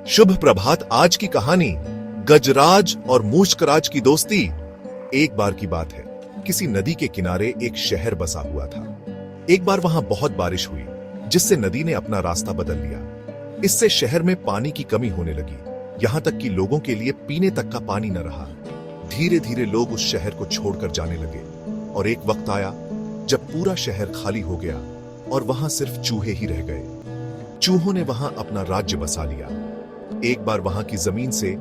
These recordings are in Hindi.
शुभ प्रभात। आज की कहानी गजराज और मूषकराज की दोस्ती। एक बार की बात है, किसी नदी के किनारे एक शहर बसा हुआ था। एक बार वहां बहुत बारिश हुई, जिससे नदी ने अपना रास्ता बदल लिया। इससे शहर में पानी की कमी होने लगी, यहां तक कि लोगों के लिए पीने तक का पानी न रहा। धीरे धीरे लोग उस शहर को छोड़कर जाने लगे और एक वक्त आया जब पूरा शहर खाली हो गया और वहां सिर्फ चूहे ही रह गए। चूहों ने वहां अपना राज्य बसा लिया। एक बार वहां की जमीन से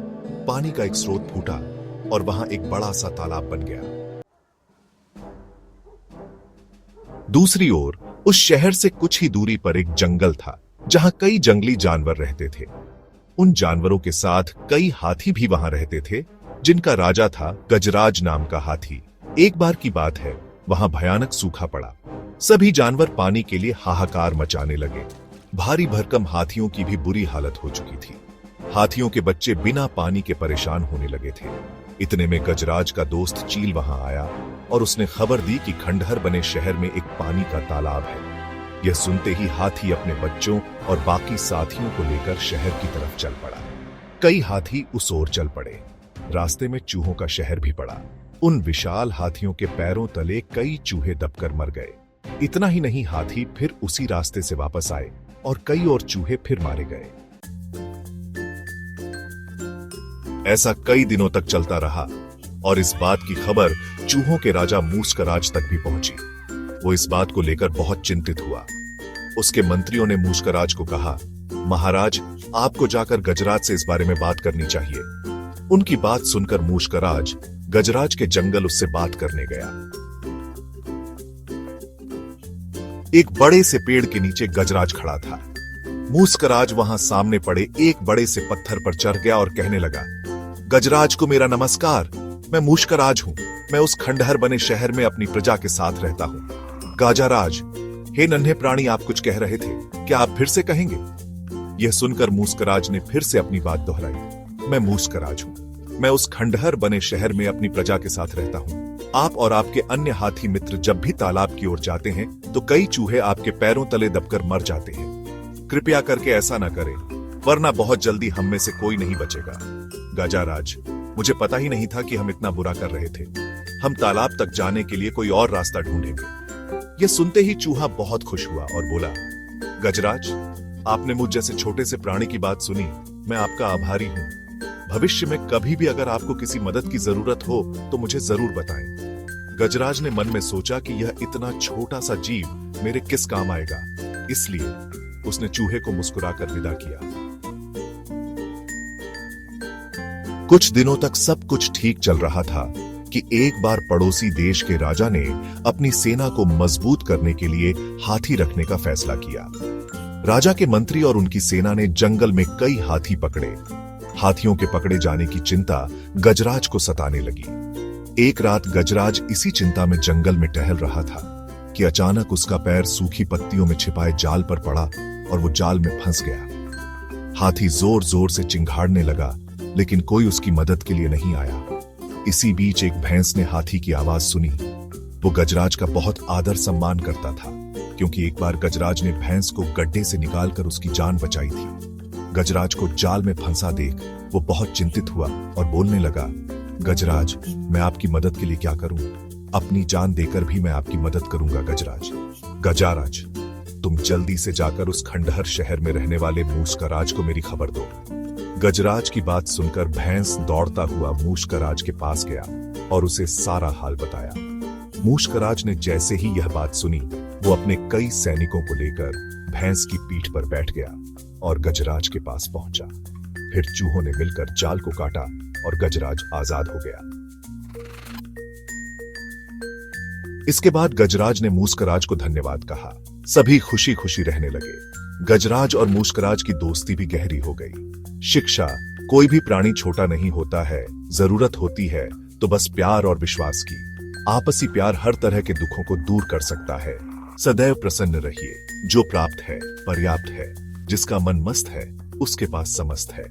पानी का एक स्रोत फूटा और वहां एक बड़ा सा तालाब बन गया। दूसरी ओर उस शहर से कुछ ही दूरी पर एक जंगल था, जहां कई जंगली जानवर रहते थे। उन जानवरों के साथ कई हाथी भी वहां रहते थे, जिनका राजा था गजराज नाम का हाथी। एक बार की बात है, वहां भयानक सूखा पड़ा। सभी जानवर पानी के लिए हाहाकार मचाने लगे। भारी भरकम हाथियों की भी बुरी हालत हो चुकी थी। हाथियों के बच्चे बिना पानी के परेशान होने लगे थे। इतने में गजराज का दोस्त चील वहां आया और उसने खबर दी कि खंडहर बने शहर में एक पानी का तालाब है। यह सुनते ही हाथी अपने बच्चों और बाकी साथियों को लेकर शहर की तरफ चल पड़ा। कई हाथी उस ओर चल पड़े। रास्ते में चूहों का शहर भी पड़ा। उन विशाल हाथियों के पैरों तले कई चूहे दबकर मर गए। इतना ही नहीं, हाथी फिर उसी रास्ते से वापस आए और कई और चूहे फिर मारे गए। ऐसा कई दिनों तक चलता रहा और इस बात की खबर चूहों के राजा मूषकराज तक भी पहुंची। वो इस बात को लेकर बहुत चिंतित हुआ। उसके मंत्रियों ने मूषकराज को कहा, महाराज, आपको जाकर गजराज से इस बारे में बात करनी चाहिए। उनकी बात सुनकर मूषकराज गजराज के जंगल उससे बात करने गया। एक बड़े से पेड़ के नीचे गजराज खड़ा था। मूषकराज वहां सामने पड़े एक बड़े से पत्थर पर चढ़ गया और कहने लगा, गजराज को मेरा नमस्कार। मैं मूषकराज हूं। मैं उस खंडहर बने शहर में अपनी प्रजा के साथ रहता हूं। गाजाराज, हे नन्हे प्राणी, आप कुछ कह रहे थे, क्या आप फिर से कहेंगे? यह सुनकर मूषकराज ने फिर से अपनी बात दोहराई। मैं मूषकराज हूं। मैं उस खंडहर बने शहर में अपनी प्रजा के साथ रहता हूं। आप और आपके अन्य हाथी मित्र जब भी तालाब की ओर जाते हैं तो कई चूहे आपके पैरों तले दबकर मर जाते हैं। कृपया करके ऐसा ना करें, वरना बहुत जल्दी हम में से कोई नहीं बचेगा। गजराज, मुझे पता ही नहीं था कि हम इतना बुरा कर रहे थे। हम तालाब तक जाने के लिए कोई और रास्ता ढूंढेंगे। यह सुनते ही चूहा बहुत खुश हुआ और बोला, गजराज, आपने मुझ जैसे छोटे से प्राणी की बात सुनी। मैं आपका आभारी हूं। भविष्य में कभी भी अगर आपको किसी मदद की जरूरत हो तो मुझे जरूर बताएं। गजराज ने मन में सोचा कि यह इतना छोटा सा जीव मेरे किस काम आएगा, इसलिए उसने चूहे को मुस्कुराकर विदा किया। कुछ दिनों तक सब कुछ ठीक चल रहा था कि एक बार पड़ोसी देश के राजा ने अपनी सेना को मजबूत करने के लिए हाथी रखने का फैसला किया। राजा के मंत्री और उनकी सेना ने जंगल में कई हाथी पकड़े। हाथियों के पकड़े जाने की चिंता गजराज को सताने लगी। एक रात गजराज इसी चिंता में जंगल में टहल रहा था कि अचानक उसका पैर सूखी पत्तियों में छिपाए जाल पर पड़ा और वो जाल में फंस गया। हाथी जोर जोर से चिंघाड़ने लगा, लेकिन कोई उसकी मदद के लिए नहीं आया। इसी बीच एक भैंस ने हाथी की आवाज सुनी। वो गजराज का बहुत आदर सम्मान करता था, क्योंकि एक बार गजराज ने भैंस को गड्ढे से निकालकर उसकी जान बचाई थी। गजराज को जाल में फंसा देख वो बहुत चिंतित हुआ और बोलने लगा, गजराज, मैं आपकी मदद के लिए क्या करूं? अपनी जान देकर भी मैं आपकी मदद करूंगा। गजराज, तुम जल्दी से जाकर उस खंडहर शहर में रहने वाले मूषकराज को मेरी खबर दो। गजराज की बात सुनकर भैंस दौड़ता हुआ मूषकराज के पास गया और उसे सारा हाल बताया। मूषकराज ने जैसे ही यह बात सुनी, वो अपने कई सैनिकों को लेकर भैंस की पीठ पर बैठ गया और गजराज के पास पहुंचा। फिर चूहों ने मिलकर जाल को काटा और गजराज आजाद हो गया। इसके बाद गजराज ने मूषकराज को धन्यवाद कहा। सभी खुशी खुशी रहने लगे। गजराज और मूषकराज की दोस्ती भी गहरी हो गई। शिक्षा, कोई भी प्राणी छोटा नहीं होता है। जरूरत होती है तो बस प्यार और विश्वास की। आपसी प्यार हर तरह के दुखों को दूर कर सकता है। सदैव प्रसन्न रहिए। जो प्राप्त है पर्याप्त है। जिसका मन मस्त है उसके पास समस्त है।